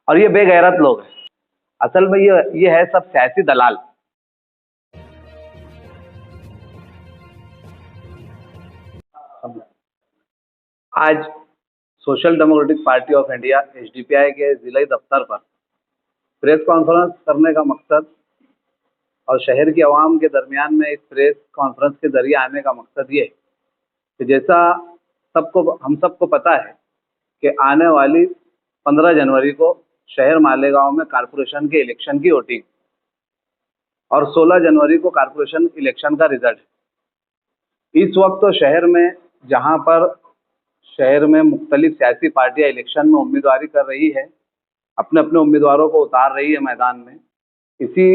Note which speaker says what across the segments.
Speaker 1: और ये बेगैरत लोग हैं। असल में ये है सब सियासी दलाल। आज social democratic party of India SDPI के जिला दफ्तर पर प्रेस कॉन्फ्रेंस करने का मकसद और शहर की आवाम के दरमियान में इस प्रेस कॉन्फ्रेंस के जरिए आने का मकसद ये है कि जैसा हम सबको पता है कि आने वाली 15 जनवरी को शहर मालेगांव में कारपोरेशन के इलेक्शन की वोटिंग और 16 जनवरी को कारपोरेशन इलेक्शन का रिजल्ट। इस वक्त तो शहर में मुख्तलिफ सियासी पार्टियां इलेक्शन में उम्मीदवारी कर रही है, अपने अपने उम्मीदवारों को उतार रही है मैदान में। इसी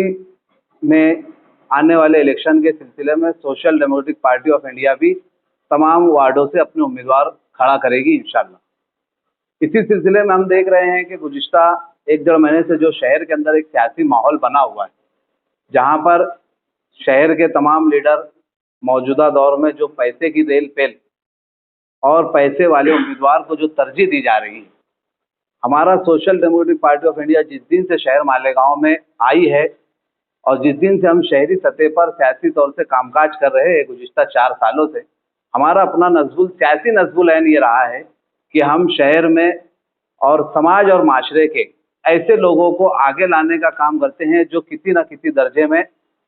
Speaker 1: में आने वाले इलेक्शन के सिलसिले में social democratic party of India भी तमाम वार्डों से अपने उम्मीदवार खड़ा करेगी इंशाल्लाह। इसी सिलसिले में हम देख रहे हैं कि गुज़िश्ता 1-1.5 महीने से जो शहर के अंदर एक सियासी माहौल बना हुआ है, जहां पर शहर के तमाम लीडर मौजूदा दौर में जो पैसे की रेल पेल और पैसे वाले उम्मीदवार को जो तरजीह दी जा रही है, हमारा social democratic party of India जिस दिन से शहर मालेगांव में आई है और जिस दिन से हम शहरी सतह पर सियासी तौर से कामकाज कर रहे हैं गुज़िश्ता 4 सालों से, हमारा अपना सियासी नज़्बुल ऐन ये रहा है कि हम शहर में और समाज और माशरे के ऐसे लोगों को आगे लाने का काम करते हैं जो किसी न किसी दर्जे में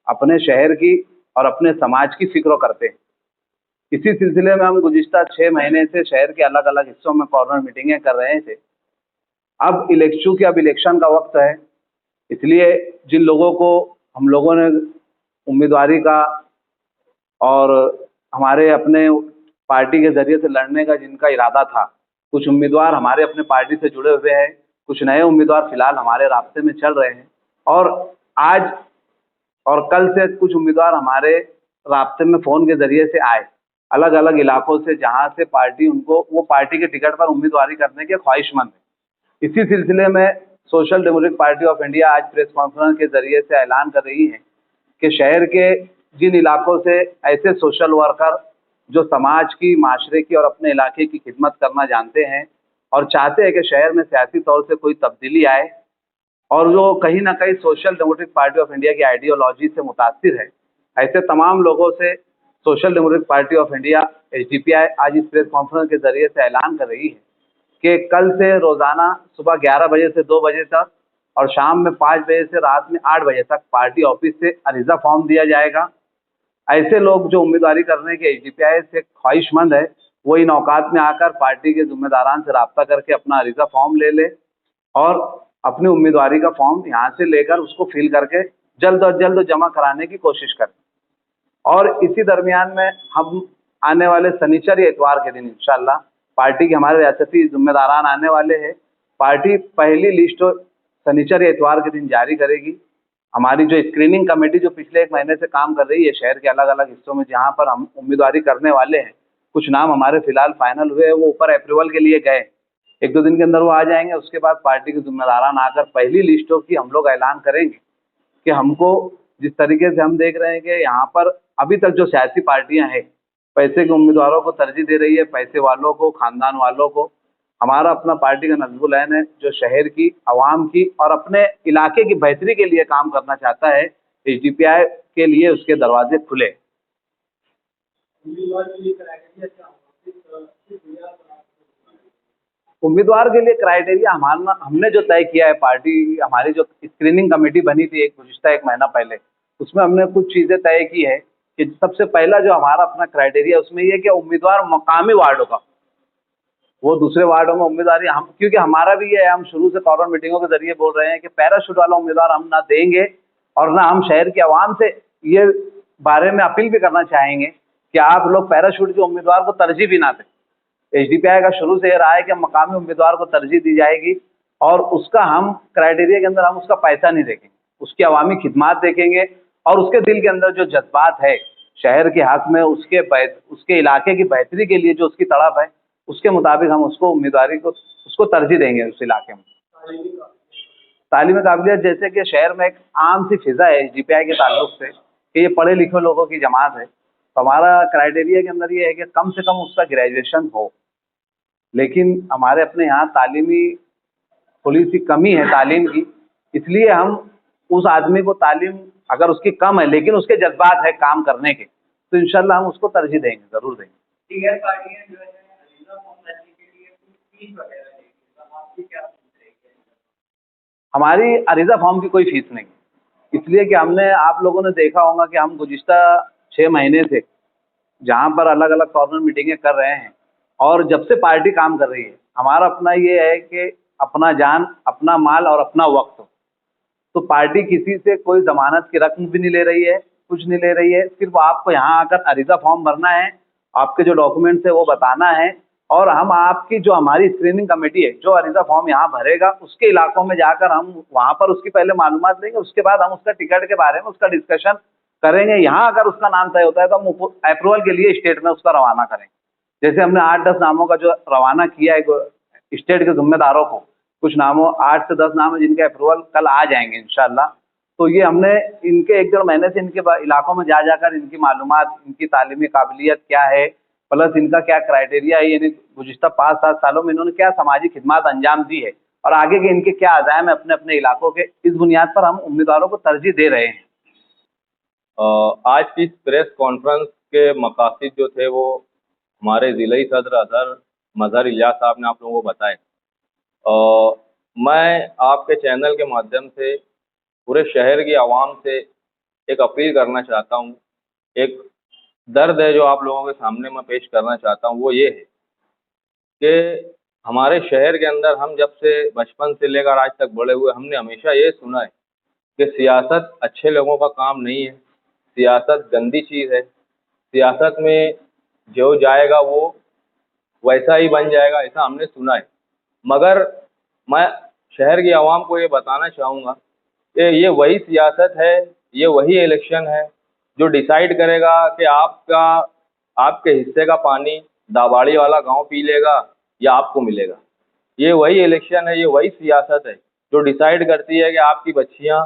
Speaker 1: अपने शहर की और अपने समाज की फिक्र करते हैं। इसी सिलसिले में हम गुज़िश्ता 6 महीने से शहर के अलग अलग हिस्सों में कॉर्नर मीटिंगें कर रहे थे। अब इलेक्शन का वक्त है, इसलिए जिन लोगों को हम लोगों ने उम्मीदवारी का और हमारे अपने पार्टी के ज़रिए से लड़ने का जिनका इरादा था, कुछ उम्मीदवार हमारे अपने पार्टी से जुड़े हुए हैं, कुछ नए उम्मीदवार फिलहाल हमारे रास्ते में चल रहे हैं और आज और कल से कुछ उम्मीदवार हमारे रास्ते में फ़ोन के ज़रिए से आए अलग अलग इलाकों से, जहां से वो पार्टी के टिकट पर उम्मीदवारी करने के ख्वाहिशमंद है। इसी सिलसिले में social democratic party of India आज प्रेस कॉन्फ्रेंस के ज़रिए से ऐलान कर रही है कि शहर के जिन इलाकों से ऐसे सोशल वर्कर जो समाज की, माशरे की और अपने इलाके की खिदमत करना जानते हैं और चाहते हैं कि शहर में सियासी तौर से कोई तब्दीली आए और जो कहीं ना कहीं social democratic party of India की आइडियोलॉजी से मुतासिर है, ऐसे तमाम लोगों से social democratic party of India SDPI आज इस प्रेस कॉन्फ्रेंस के ज़रिए से ऐलान कर रही है कि कल से रोज़ाना सुबह 11 बजे से 2 बजे तक और शाम में 5 बजे से रात में 8 बजे तक पार्टी ऑफिस से अरीज़ा फॉर्म दिया जाएगा। ऐसे लोग जो उम्मीदवारी करने के एसडीपीआई से ख्वाहिशमंद है, वो इन औकात में आकर पार्टी के ज़िम्मेदारान से रब्ता करके अपना अरीज़ा फॉर्म ले ले और अपनी उम्मीदवारी का फॉर्म यहाँ से लेकर उसको फिल करके जल्द अज जल्द जमा कराने की कोशिश करें। और इसी दरमियान में हम आने वाले शनिचर या इतवार के दिन इंशाल्लाह पार्टी के हमारे रियासती जिम्मेदारान आने वाले हैं। पार्टी पहली लिस्ट शनिचर या इतवार के दिन जारी करेगी। हमारी जो स्क्रीनिंग कमेटी जो पिछले 1 महीने से काम कर रही है शहर के अलग अलग हिस्सों में, जहाँ पर हम उम्मीदवारी करने वाले हैं, कुछ नाम हमारे फिलहाल फाइनल हुए हैं, वो ऊपर अप्रूवल के लिए गए, 1-2 दिन के अंदर वो आ जाएंगे। उसके बाद पार्टी के जिम्मेदारान आकर पहली लिस्टों की हम लोग ऐलान करेंगे कि हमको जिस तरीके से हम देख रहे हैं कि यहाँ पर अभी तक जो सियासी पार्टियां हैं पैसे के उम्मीदवारों को तरजीह दे रही है, पैसे वालों को, खानदान वालों को। हमारा अपना पार्टी का नज़्बुल ऐन है जो शहर की, आवाम की और अपने इलाके की बेहतरी के लिए काम करना चाहता है। एसडीपीआई के लिए उसके दरवाजे खुले। उम्मीदवार के लिए क्राइटेरिया हमने जो तय किया है, पार्टी हमारी जो स्क्रीनिंग कमेटी बनी थी गुज़िश्ता 1 महीना पहले, उसमें हमने कुछ चीज़ें तय की है कि सबसे पहला जो हमारा अपना क्राइटेरिया उसमें ये कि उम्मीदवार मकामी वार्डों का, वो दूसरे वार्डों में उम्मीदवारी हम, क्योंकि हमारा भी ये है, हम शुरू से कॉर्नर मीटिंगों के जरिए बोल रहे हैं कि पैराशूट वाला उम्मीदवार हम ना देंगे और ना हम शहर की आवाम से ये बारे में अपील भी करना चाहेंगे कि आप लोग पैराशूट के उम्मीदवार को तरजीह भी ना दें। एसडीपीआई का शुरू से ये रहा है कि मकामी उम्मीदवार को तरजीह दी जाएगी और उसका हम क्राइटेरिया के अंदर हम उसका पैसा नहीं देखेंगे, उसकी अवामी खिदमात देखेंगे और उसके दिल के अंदर जो जज्बात है शहर के हक में, उसके इलाके की बेहतरी के लिए जो उसकी तड़प है, उसके मुताबिक हम उसको तरजीह देंगे उस इलाके में। तालीमी काबिलियत जैसे कि शहर में एक आम सी फिजा है एसडीपीआई के ताल्लुक से कि ये पढ़े लिखे लोगों की जमात है, तो हमारा क्राइटेरिया के अंदर ये है कि कम से कम उसका ग्रेजुएशन हो। लेकिन हमारे अपने यहाँ तालीमी थोड़ी सी कमी है तालीम की, इसलिए हम उस आदमी को तालीम अगर उसकी कम है लेकिन उसके जज्बात है काम करने के, तो इंशाल्लाह हम उसको तरजीह देंगे, ज़रूर देंगे।
Speaker 2: दीगर पार्टियां जो है अरीजा फॉर्म भरने के लिए कुछ फीस वगैरह लेती है, तो आपकी क्या सोच रही है?
Speaker 1: हमारी अरीजा फॉर्म की कोई फीस नहीं, इसलिए कि हमने, आप लोगों ने देखा होगा कि हम गुज़िश्ता 6 महीने से जहाँ पर अलग अलग कॉर्नर मीटिंगें कर रहे हैं, और जब से पार्टी काम कर रही है, हमारा अपना ये है कि अपना जान, अपना माल और अपना वक्त, तो पार्टी किसी से कोई ज़मानत की रकम भी नहीं ले रही है, कुछ नहीं ले रही है। सिर्फ आपको यहाँ आकर अरीजा फॉर्म भरना है, आपके जो डॉक्यूमेंट्स है वो बताना है, और हम आपकी जो हमारी स्क्रीनिंग कमेटी है जो अरीजा फॉर्म यहाँ भरेगा, उसके इलाकों में जाकर हम वहाँ पर उसकी पहले मालूमात लेंगे, उसके बाद हम उसका टिकट के बारे में उसका डिस्कशन करेंगे। यहाँ अगर उसका नाम तय होता है तो हम अप्रूवल के लिए स्टेट में उसका रवाना करेंगे। जैसे हमने 8-10 नामों का जो रवाना किया है स्टेट के जिम्मेदारों को, कुछ नामों 8 से 10 नाम है जिनके अप्रूवल कल आ जाएंगे इंशाल्लाह। तो ये हमने इनके 1-1.5 महीने से इनके इलाकों में जा जाकर इनकी मालूमात, इनकी तालीमी काबिलियत क्या है, प्लस इनका क्या क्राइटेरिया है, यानी गुज़िश्ता 5-7 सालों में इन्होंने क्या सामाजिक खिदमत अंजाम दी है और आगे के इनके क्या अज़ायम है अपने अपने इलाकों के, इस बुनियाद पर हम उम्मीदवारों को तरजीह दे रहे हैं।
Speaker 3: आज की इस प्रेस कॉन्फ्रेंस के मकासद जो थे वो हमारे ज़िले सदर अजहर मजहर इलियास साहब ने आप लोगों को बताए। मैं आपके चैनल के माध्यम से पूरे शहर की आवाम से एक अपील करना चाहता हूँ, एक दर्द है जो आप लोगों के सामने मैं पेश करना चाहता हूँ। वो ये है कि हमारे शहर के अंदर हम जब से बचपन से लेकर आज तक बड़े हुए, हमने हमेशा ये सुना है कि सियासत अच्छे लोगों का काम नहीं है, सियासत गंदी चीज़ है, सियासत में जो जाएगा वो वैसा ही बन जाएगा, ऐसा हमने सुना है। मगर मैं शहर की आवाम को ये बताना चाहूँगा कि ये वही सियासत है, ये वही इलेक्शन है जो डिसाइड करेगा कि आपके हिस्से का पानी दाबाड़ी वाला गांव पी लेगा या आपको मिलेगा। ये वही इलेक्शन है, ये वही सियासत है जो डिसाइड करती है कि आपकी बच्चियाँ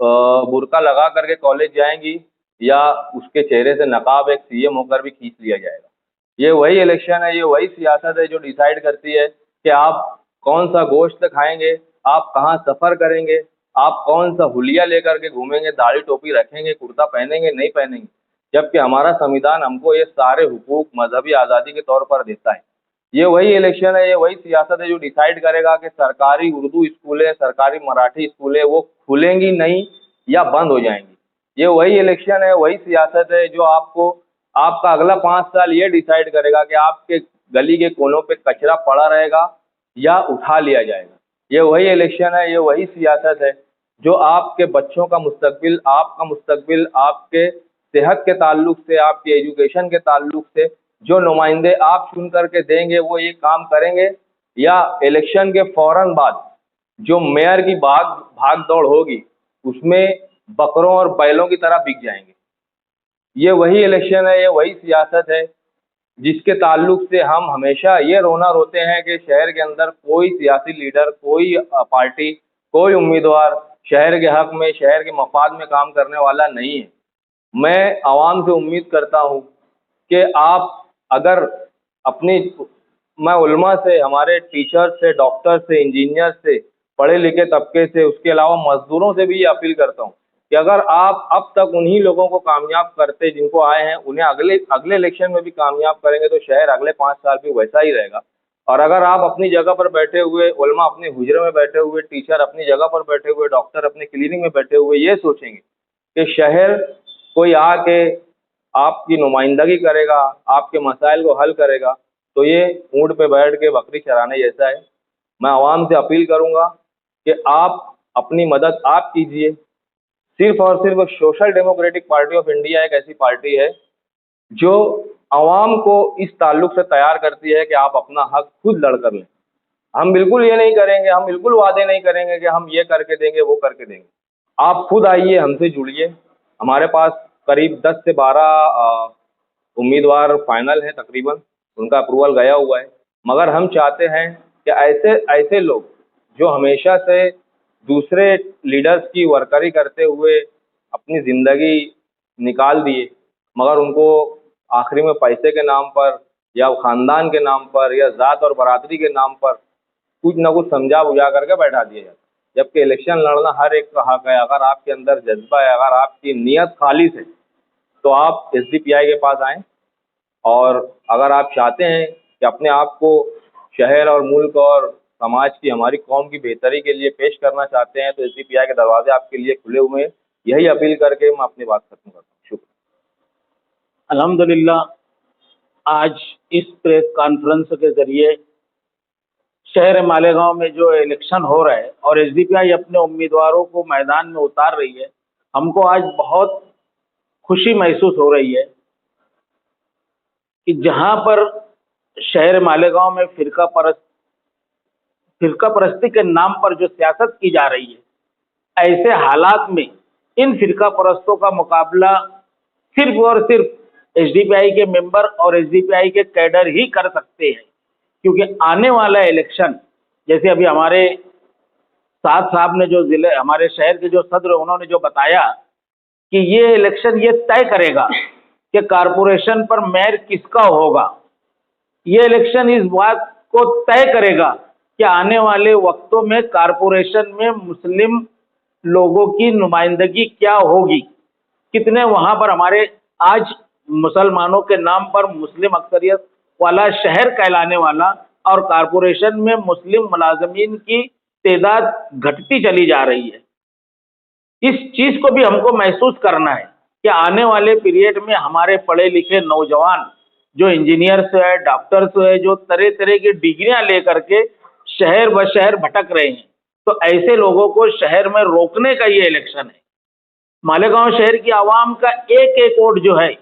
Speaker 3: बुर्का लगा करके कॉलेज जाएंगी या उसके चेहरे से नकाब एक सीएम होकर भी खींच लिया जाएगा। ये वही इलेक्शन है, ये वही सियासत है जो डिसाइड करती है कि आप कौन सा गोश्त खाएंगे, आप कहाँ सफ़र करेंगे, आप कौन सा हुलिया लेकर के घूमेंगे, दाढ़ी टोपी रखेंगे, कुर्ता पहनेंगे नहीं पहनेंगे, जबकि हमारा संविधान हमको ये सारे हुकूक मजहबी आज़ादी के तौर पर देता है। ये वही इलेक्शन है, ये वही सियासत है जो डिसाइड करेगा कि सरकारी उर्दू स्कूलें, सरकारी मराठी स्कूलें वो खुलेंगी नहीं या बंद हो जाएंगी। ये वही इलेक्शन है, वही सियासत है जो आपका अगला 5 साल ये डिसाइड करेगा कि आपके गली के कोनों पे कचरा पड़ा रहेगा या उठा लिया जाएगा। ये वही इलेक्शन है, ये वही सियासत है जो आपके बच्चों का मुस्तकबिल, आपका मुस्तकबिल, आपके सेहत के ताल्लुक से, आपके एजुकेशन के ताल्लुक से जो नुमाइंदे आप चुन करके देंगे वो ये काम करेंगे, या इलेक्शन के फौरन बाद जो मेयर की भाग दौड़ होगी उसमें बकरों और बैलों की तरह बिक जाएंगे। ये वही इलेक्शन है, ये वही सियासत है जिसके ताल्लुक से हम हमेशा ये रोना रोते हैं कि शहर के अंदर कोई सियासी लीडर, कोई पार्टी, कोई उम्मीदवार शहर के हक में, शहर के मफाद में काम करने वाला नहीं है। मैं आवाम से उम्मीद करता हूँ कि आप अगर अपनी, मैं उलमा से, हमारे टीचर्स से, डॉक्टर से, इंजीनियर से, पढ़े लिखे तबके से, उसके अलावा मजदूरों से भी ये अपील करता हूँ कि अगर आप अब तक उन्हीं लोगों को कामयाब करते जिनको आए हैं, उन्हें अगले इलेक्शन में भी कामयाब करेंगे तो शहर अगले 5 साल भी वैसा ही रहेगा। और अगर आप अपनी जगह पर बैठे हुए, उलमा अपने हुजरे में बैठे हुए, टीचर अपनी जगह पर बैठे हुए, डॉक्टर अपनी क्लिनिक में बैठे हुए ये सोचेंगे कि शहर कोई आके आपकी नुमाइंदगी करेगा, आपके मसाइल को हल करेगा, तो ये ऊँट पे बैठ के बकरी चराने जैसा है। मैं आवाम से अपील करूँगा कि आप अपनी मदद आप कीजिए। सिर्फ और सिर्फ social democratic party of India एक ऐसी पार्टी है जो आवाम को इस ताल्लुक से तैयार करती है कि आप अपना हक खुद लड़ कर लें। हम बिल्कुल ये नहीं करेंगे, हम बिल्कुल वादे नहीं करेंगे कि हम ये करके देंगे, वो करके देंगे। आप खुद आइए, हमसे जुड़िए। हमारे पास करीब 10 से 12 उम्मीदवार फाइनल हैं तकरीबन, उनका अप्रूवल गया हुआ है। मगर हम चाहते हैं कि ऐसे लोग जो हमेशा से दूसरे लीडर्स की वर्करी करते हुए अपनी ज़िंदगी निकाल दिए, मगर उनको आखिरी में पैसे के नाम पर या ख़ानदान के नाम पर या ज़ात और बरादरी के नाम पर कुछ ना कुछ समझा बुझा करके बैठा दिया जाता है। जबकि इलेक्शन लड़ना हर एक का हक है। अगर आपके अंदर जज्बा है, अगर आपकी नीयत खालिस है, तो आप SDPI के पास आएँ। और अगर आप चाहते हैं कि अपने आप को शहर और मुल्क और समाज की, हमारी कौम की बेहतरी के लिए पेश करना चाहते हैं, तो SDPI के दरवाजे आपके लिए खुले हुए हैं। यही अपील करके मैं अपनी बात खत्म करता हूँ। शुक्रिया।
Speaker 4: अल्हम्दुलिल्लाह, आज इस प्रेस कॉन्फ्रेंस के जरिए शहर मालेगांव में जो इलेक्शन हो रहा है और SDPI अपने उम्मीदवारों को मैदान में उतार रही है, हमको आज बहुत खुशी महसूस हो रही है कि जहां पर शहर मालेगांव में फिरका परस्ती के नाम पर जो सियासत की जा रही है, ऐसे हालात में इन फिरका परस्तों का मुकाबला सिर्फ और सिर्फ SDPI के मेंबर और SDPI के कैडर ही कर सकते हैं। क्योंकि आने वाला इलेक्शन, जैसे अभी हमारे साथ साहब ने जो हमारे शहर के जो सदर, उन्होंने जो बताया कि ये इलेक्शन ये तय करेगा कि कारपोरेशन पर मेयर किसका होगा। ये इलेक्शन इस बात को तय करेगा कि आने वाले वक्तों में कारपोरेशन में मुस्लिम लोगों की नुमाइंदगी क्या होगी, कितने वहां पर हमारे आज मुसलमानों के नाम पर मुस्लिम अक्सरियत वाला शहर कहलाने वाला और कारपोरेशन में मुस्लिम मुलाजमीन की तादाद घटती चली जा रही है। इस चीज को भी हमको महसूस करना है कि आने वाले पीरियड में हमारे पढ़े लिखे नौजवान जो इंजीनियर्स है, डॉक्टर्स है, जो तरह तरह की डिग्रियां लेकर के शहर ब शहर भटक रहे हैं, तो ऐसे लोगों को शहर में रोकने का ये इलेक्शन है। मालेगांव शहर की आवाम का एक एक वोट जो है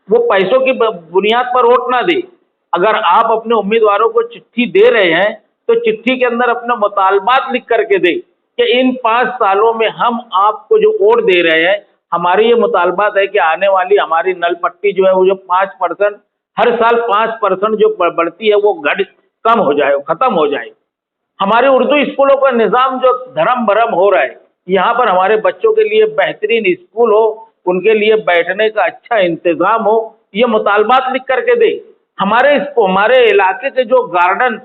Speaker 4: वो पैसों की बुनियाद पर वोट ना दे। अगर आप अपने उम्मीदवारों को चिट्ठी दे रहे हैं तो चिट्ठी के अंदर अपने मुतालबात लिख करके दे कि इन 5 सालों में हम आपको जो वोट दे रहे हैं, हमारी ये मुतालबात है कि आने वाली हमारी नल पट्टी जो है वो जो 5% हर साल 5% जो बढ़ती है वो कम हो जाए, खत्म हो जाए। हमारे उर्दू स्कूलों का निज़ाम जो धर्म भरम हो रहा है, यहाँ पर हमारे बच्चों के लिए बेहतरीन स्कूल हो, उनके लिए बैठने का अच्छा इंतज़ाम हो, ये मुतालबात लिख करके दे। हमारे इलाके के जो गार्डन,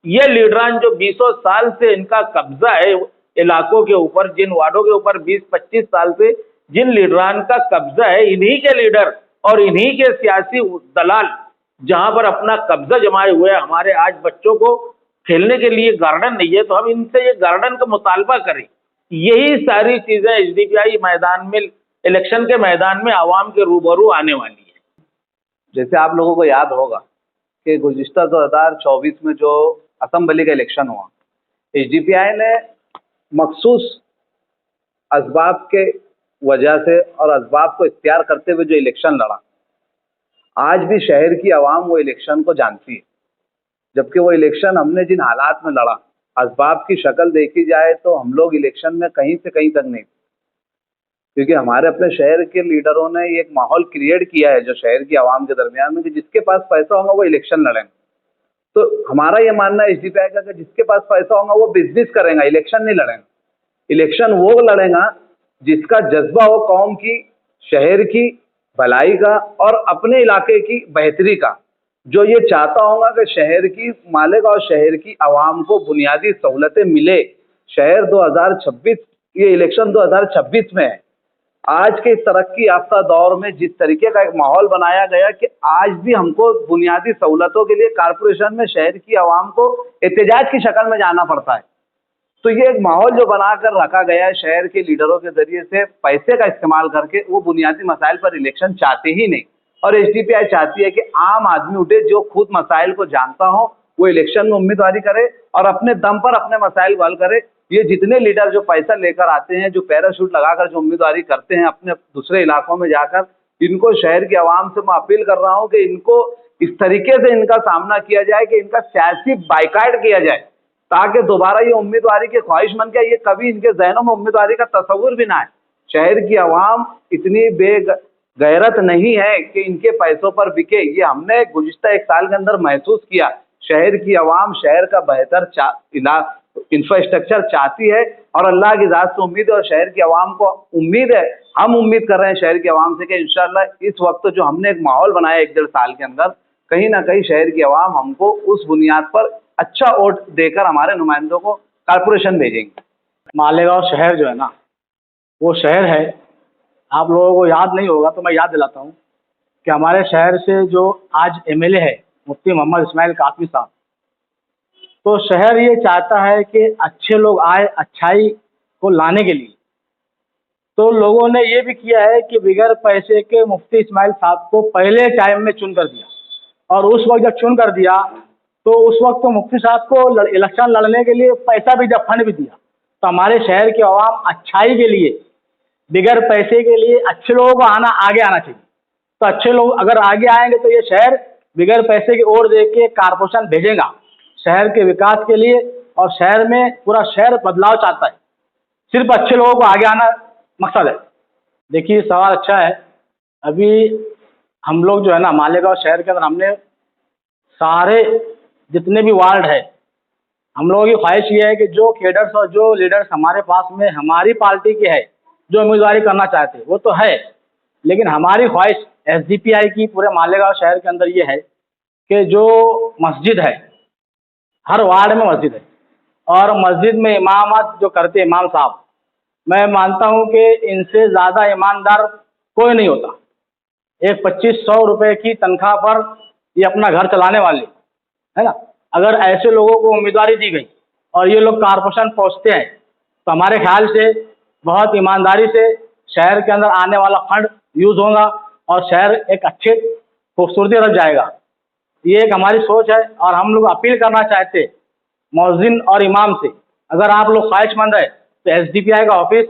Speaker 4: ये लीडरान जो 20 साल से इनका कब्जा है इलाकों के ऊपर, जिन वार्डों के ऊपर 20-25 साल से जिन लीडरान का कब्जा है, इन्हीं के लीडर और इन्हीं के सियासी दलाल जहां पर अपना कब्जा जमाए हुए हैं। हमारे आज बच्चों को खेलने के लिए गार्डन नहीं है, तो हम इनसे ये गार्डन का मुतालबा करें। यही सारी चीजें SDPI मैदान में, इलेक्शन के मैदान में आवाम के रूबरू आने वाली है।
Speaker 1: जैसे आप लोगों को याद होगा कि गुज़िश्ता 2024 में जो असम्बली का इलेक्शन हुआ, SDPI ने मखसूस असबाब के वजह से और असबाब को इख्तियार करते हुए जो इलेक्शन लड़ा, आज भी शहर की आवाम वो इलेक्शन को जानती है। जबकि वो इलेक्शन हमने जिन हालात में लड़ा, असबाब की शक्ल देखी जाए तो हम लोग इलेक्शन में कहीं से कहीं तक नहीं, क्योंकि हमारे अपने शहर के लीडरों ने एक माहौल क्रिएट किया है जो शहर की आवाम के दरमियान में कि जिसके पास पैसा होगा वो इलेक्शन लड़ेंगे। तो हमारा ये मानना है SDPI का कि जिसके पास पैसा होगा वो बिजनेस करेगा, इलेक्शन नहीं लड़ेगा। इलेक्शन वो लड़ेगा जिसका जज्बा हो कौम की, शहर की भलाई का और अपने इलाके की बेहतरी का, जो ये चाहता होगा कि शहर की मालेगांव शहर की आवाम को बुनियादी सहूलतें मिले। शहर 2026, ये इलेक्शन 2026 में है। आज के तरक्की याफ्ता दौर में जिस तरीके का एक माहौल बनाया गया कि आज भी हमको बुनियादी सहूलतों के लिए कारपोरेशन में शहर की आवाम को एहतजाज की शक्ल में जाना पड़ता है। तो ये एक माहौल जो बनाकर रखा गया है शहर के लीडरों के जरिए से पैसे का इस्तेमाल करके, वो बुनियादी मसाइल पर इलेक्शन चाहते ही नहीं। और SDPI चाहती है कि आम आदमी उठे, जो खुद मसाइल को जानता हो वो इलेक्शन में उम्मीदवारी करे और अपने दम पर अपने मसाइल को हल करे। ये जितने लीडर जो पैसा लेकर आते हैं, जो पैराशूट लगाकर जो उम्मीदवारी करते हैं अपने दूसरे इलाकों में जाकर, इनको शहर की आवाम से मैं अपील कर रहा हूँ कि इनको इस तरीके से इनका सामना किया जाए कि इनका सियासी बाइकाट किया जाए, ताकि दोबारा ये उम्मीदवारी के ख्वाहिशमंद क्या, ये कभी इनके जहनों में उम्मीदवारी का तस्वुर भी ना है। शहर की आवाम इतनी बेगैरत नहीं है कि इनके पैसों पर बिके। ये हमने गुज़िश्ता 1 साल के अंदर महसूस किया। शहर की आवाम शहर का बेहतर इंफ्रास्ट्रक्चर चाहती है और अल्लाह की ज़ात से उम्मीद है और शहर की आवाम को उम्मीद है, हम उम्मीद कर रहे हैं शहर की आवाम से कि इंशाअल्लाह इस वक्त जो हमने एक माहौल बनाया 1-1.5 साल के अंदर, कहीं ना कहीं शहर की आवाम हमको उस बुनियाद पर अच्छा वोट देकर हमारे नुमाइंदों को कारपोरेशन भेजेंगे।
Speaker 5: मालेगांव शहर जो है ना, वो शहर है, आप लोगों को याद नहीं होगा तो मैं याद दिलाता हूँ कि हमारे शहर से जो आज एमएलए है मुफ्ती मोहम्मद इस्माइल कासमी साहब, तो शहर ये चाहता है कि अच्छे लोग आए अच्छाई को लाने के लिए। तो लोगों ने ये भी किया है कि बिगैर पैसे के मुफ्ती इस्माइल साहब को पहले टाइम में चुन कर दिया, और उस वक्त जब चुन कर दिया तो उस वक्त तो मुफ्ती साहब को इलेक्शन लड़ने के लिए पैसा भी दिया, फंड भी दिया। तो हमारे शहर की आवाम अच्छाई के लिए, बिगैर पैसे के लिए अच्छे लोगों को आगे आना चाहिए। तो अच्छे लोग अगर आगे आएंगे तो ये शहर बिगैर पैसे की वोट दे के कारपोरेशन भेजेगा शहर के विकास के लिए, और शहर में पूरा शहर बदलाव चाहता है, सिर्फ अच्छे लोगों को आगे आना मकसद है। देखिए सवाल अच्छा है। अभी हम लोग जो है ना मालेगांव शहर के अंदर हमने सारे जितने भी वार्ड है, हम लोगों की ख्वाहिश ये है कि जो कैडर्स और जो लीडर्स हमारे पास में हमारी पार्टी के है, जो उम्मीदवारी करना चाहते हैं वो तो है, लेकिन हमारी ख्वाहिश एसडीपीआई की पूरे मालेगांव शहर के अंदर ये है कि जो मस्जिद है, हर वार्ड में मस्जिद है, और मस्जिद में इमामत जो करते हैं इमाम साहब, मैं मानता हूँ कि इनसे ज़्यादा ईमानदार कोई नहीं होता। एक 2500 रुपये की तनख्वाह पर ये अपना घर चलाने वाले है ना, अगर ऐसे लोगों को उम्मीदवारी दी गई और ये लोग कारपोरेशन पहुँचते हैं तो हमारे ख्याल से बहुत ईमानदारी से शहर के अंदर आने वाला फंड यूज़ होगा और शहर एक अच्छे खूबसूरती तरफ जाएगा। ये एक हमारी सोच है, और हम लोग अपील करना चाहते मौज़िन और इमाम से, अगर आप लोग ख्वाहिशमंद है तो एसडीपीआई का ऑफिस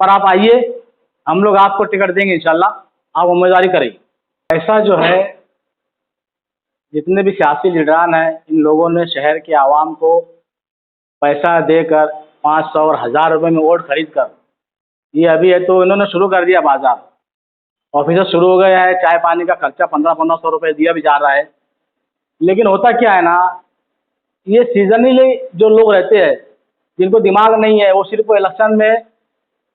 Speaker 5: पर आप आइए, हम लोग आपको टिकट देंगे इंशाल्लाह, आप उम्मीदवारी करेंगे। ऐसा जो है जितने भी सियासी लीडरान हैं, इन लोगों ने शहर के आवाम को पैसा देकर 500 और 1000 रुपये में वोट खरीद कर, ये अभी है तो इन्होंने शुरू कर दिया बाजार, ऑफिस शुरू हो गया है, चाय पानी का खर्चा 1500 रुपये दिया भी जा रहा है। लेकिन होता क्या है ना, ये सीजनली जो लोग रहते हैं जिनको दिमाग नहीं है, वो सिर्फ इलेक्शन में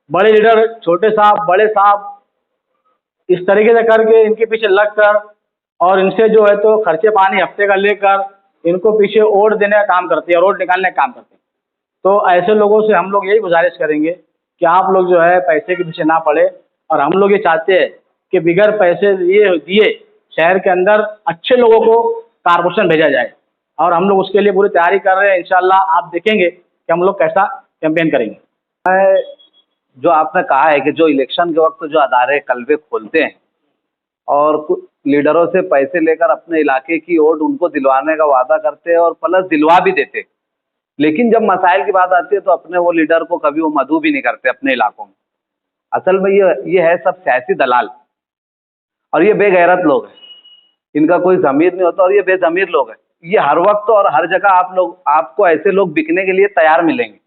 Speaker 5: बड़े लीडर, छोटे साहब, बड़े साहब, इस तरीके से करके इनके पीछे लग कर और इनसे जो है तो खर्चे पानी हफ्ते का लेकर इनको पीछे वोट देने का काम करते हैं, वोट निकालने का काम करते हैं। तो ऐसे लोगों से हम लोग यही गुजारिश करेंगे कि आप लोग जो है पैसे के पीछे ना पड़े, और हम लोग ये चाहते हैं कि बिगैर पैसे दिए शहर के अंदर अच्छे लोगों को कारपोरेशन भेजा जाए, और हम लोग उसके लिए पूरी तैयारी कर रहे हैं। इंशाल्लाह आप देखेंगे कि हम लोग कैसा कैंपेन करेंगे।
Speaker 1: जो आपने कहा है कि जो इलेक्शन के वक्त जो अदारे कल्बे खोलते हैं और कुछ लीडरों से पैसे लेकर अपने इलाके की वोट उनको दिलवाने का वादा करते हैं और प्लस दिलवा भी देते, लेकिन जब मसाइल की बात आती है तो अपने वो लीडर को कभी वो मदऊ भी नहीं करते अपने इलाकों में। असल में ये है सब सियासी दलाल, और ये बेगैरत लोग हैं, इनका कोई ज़मीर नहीं होता, और ये बेज़मीर लोग हैं। ये हर वक्त और हर जगह आपको ऐसे लोग बिकने के लिए तैयार मिलेंगे,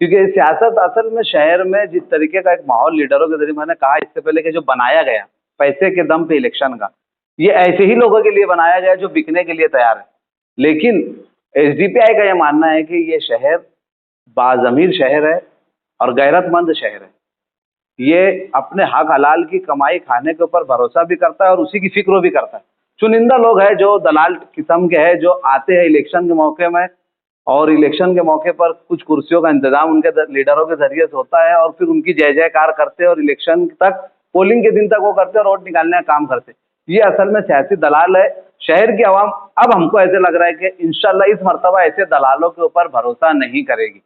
Speaker 1: क्योंकि सियासत असल में शहर में जिस तरीके का एक माहौल लीडरों के जरिए, मैंने कहा इससे पहले कि जो बनाया गया पैसे के दम पे इलेक्शन का, ये ऐसे ही लोगों के लिए बनाया गया जो बिकने के लिए तैयार है। लेकिन एसडीपीआई का ये मानना है कि ये शहर बाज़मीर शहर है और गैरतमंद शहर है। ये अपने हक हलाल की कमाई खाने के ऊपर भरोसा भी करता है और उसी की फिक्र भी करता है। चुनिंदा लोग हैं जो दलाल किस्म के हैं, जो आते हैं इलेक्शन के मौके में, और इलेक्शन के मौके पर कुछ कुर्सियों का इंतजाम उनके लीडरों के जरिए से होता है, और फिर उनकी जय जयकार करते हैं और इलेक्शन तक, पोलिंग के दिन तक वो करते हैं और वोट निकालने का काम करते हैं। ये असल में सियासी दलाल है। शहर की आवाम अब हमको ऐसे लग रहा है कि इंशाल्लाह इस मरतबा ऐसे दलालों के ऊपर भरोसा नहीं करेगी।